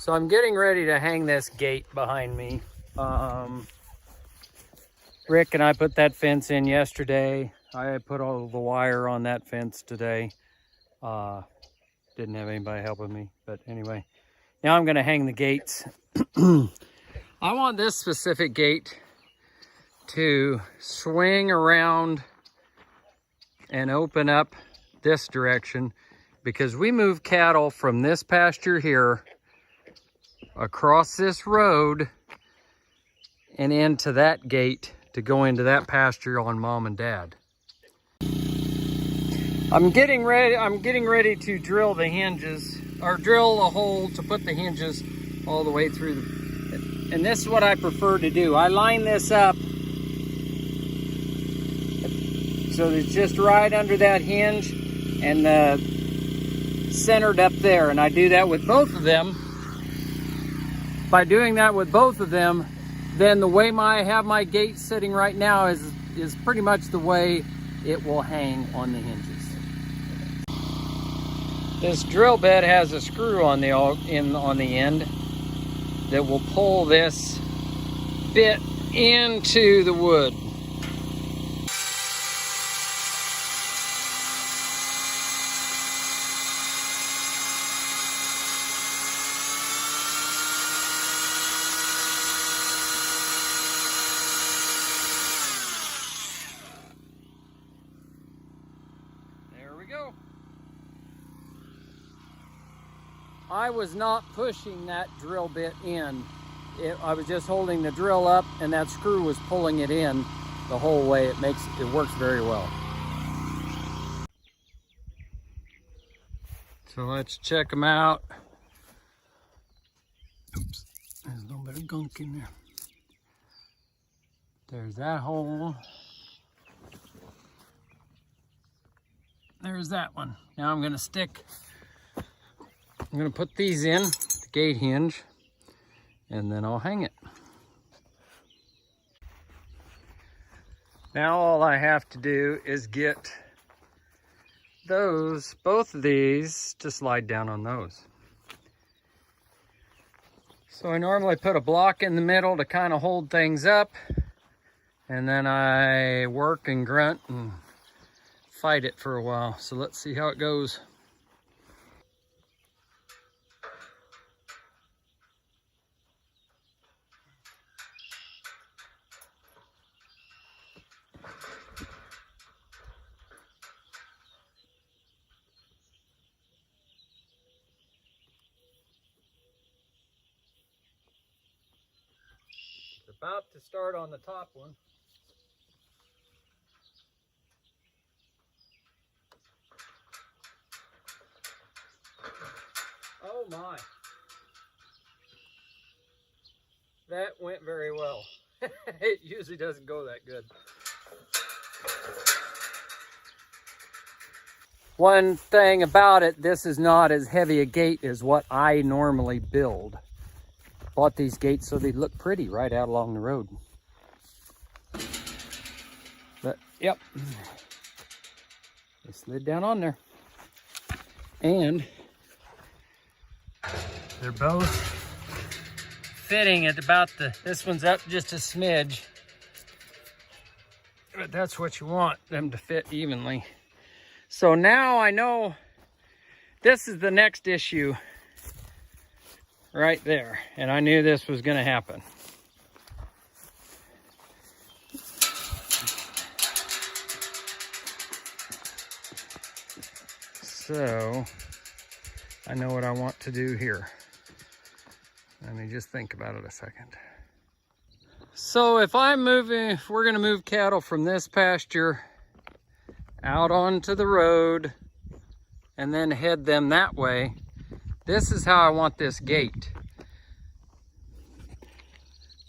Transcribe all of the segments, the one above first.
So I'm getting ready to hang this gate behind me. Rick and I put that fence in yesterday. I put all the wire on that fence today. Didn't have anybody helping me, but anyway. Now I'm gonna hang the gates. I want this specific gate to swing around and open up this direction because we move cattle from this pasture here across this road and into that gate to go into that pasture on Mom and Dad. I'm getting ready to drill the hinges, or drill a hole to put the hinges all the way through and this is what I prefer to do. I line this up so it's just right under that hinge and centered up there, and I do that with both of them. By doing that with both of them, then the way I have my gate sitting right now is pretty much the way it will hang on the hinges. This drill bit has a screw on the end that will pull this bit into the wood. There we go. I was not pushing that drill bit in. I was just holding the drill up and that screw was pulling it in the whole way. It works very well. So let's check them out. Oops, there's a little bit of gunk in there. There's that hole. There's that one. Now I'm gonna put these in, the gate hinge, and then I'll hang it. Now all I have to do is get both of these to slide down on those. So I normally put a block in the middle to kind of hold things up, and then I work and grunt and fight it for a while. So let's see how it goes. About to start on the top one. Oh my. That went very well. It usually doesn't go that good. One thing about it, this is not as heavy a gate as what I normally build. Bought these gates so they look pretty right out along the road. But yep, they slid down on there. And they're both fitting at about this one's up just a smidge. But that's what you want, them to fit evenly. So now I know this is the next issue right there, and I knew this was going to happen. So I know what I want to do here. Let me just think about it a second. So if we're going to move cattle from this pasture out onto the road and then head them that way, this is how I want this gate.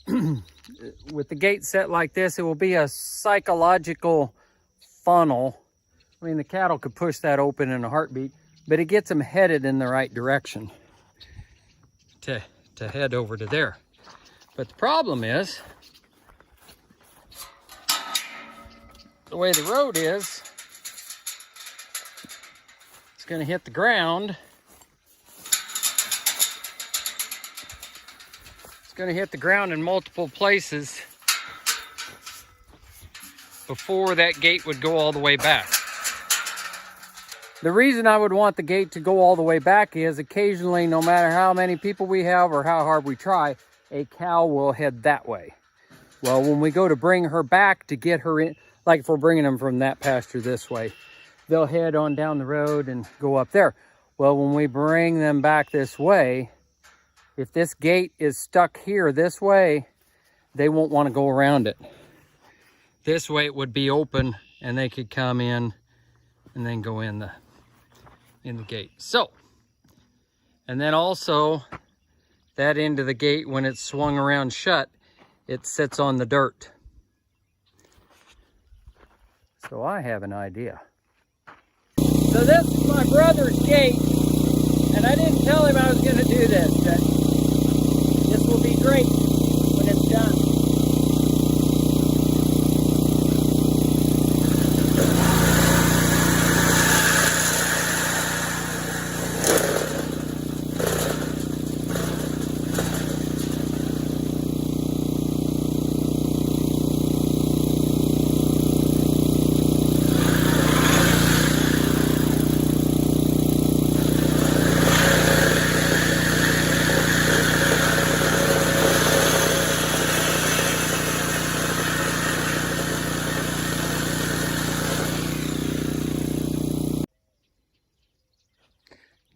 With the gate set like this, it will be a psychological funnel. I mean, the cattle could push that open in a heartbeat, but it gets them headed in the right direction to head over to there. But the problem is, the way the road is, it's going to hit the ground going to hit the ground in multiple places before that gate would go all the way back. The reason I would want the gate to go all the way back is occasionally, no matter how many people we have or how hard we try, a cow will head that way. Well, when we go to bring her back to get her in, like if we're bringing them from that pasture this way, they'll head on down the road and go up there. Well, when we bring them back this way, if this gate is stuck here this way, they won't want to go around it. This way it would be open and they could come in and then go in the gate. So, and then also that end of the gate, when it's swung around shut, it sits on the dirt. So I have an idea. So this is my brother's gate, and I didn't tell him I was going to do this, but this will be great when it's done.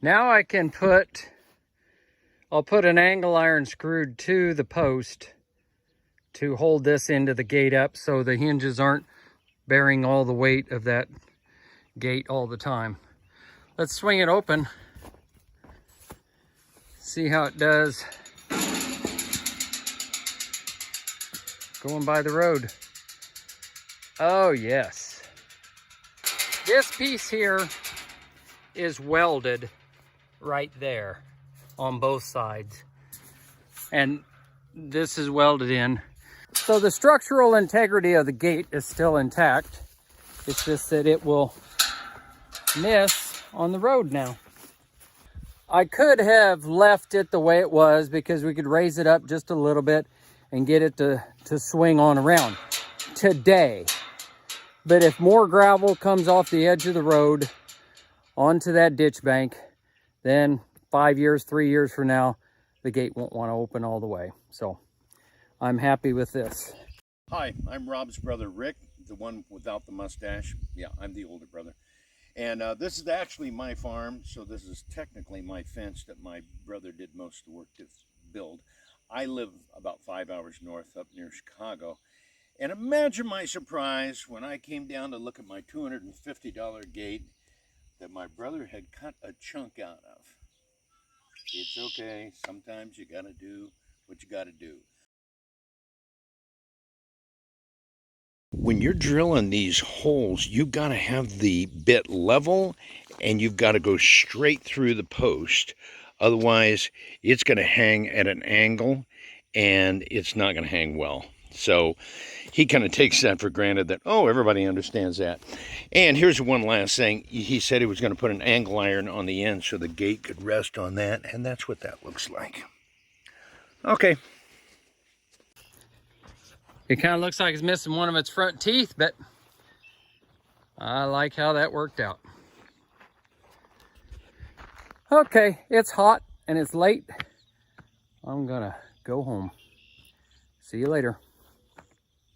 Now I can I'll put an angle iron screwed to the post to hold this end of the gate up so the hinges aren't bearing all the weight of that gate all the time. Let's swing it open, see how it does going by the road. Oh yes. This piece here is welded right there on both sides, and this is welded in. So the structural integrity of the gate is still intact. It's just that it will miss on the road now. I could have left it the way it was because we could raise it up just a little bit and get it to swing on around today. But if more gravel comes off the edge of the road onto that ditch bank, then 5 years, 3 years from now, the gate won't want to open all the way. So I'm happy with this. Hi, I'm Rob's brother Rick, the one without the mustache. Yeah, I'm the older brother. And this is actually my farm, so this is technically my fence that my brother did most of the work to build. I live about 5 hours north up near Chicago. And imagine my surprise when I came down to look at my $250 gate that my brother had cut a chunk out of. It's okay. Sometimes you gotta do what you gotta do. When you're drilling these holes, you've got to have the bit level and you've got to go straight through the post. Otherwise, it's going to hang at an angle and it's not going to hang well. So he kind of takes that for granted that, oh, everybody understands that. And here's one last thing. He said he was going to put an angle iron on the end so the gate could rest on that. And that's what that looks like. Okay. It kind of looks like it's missing one of its front teeth, but I like how that worked out. Okay, it's hot and it's late. I'm gonna go home. See you later.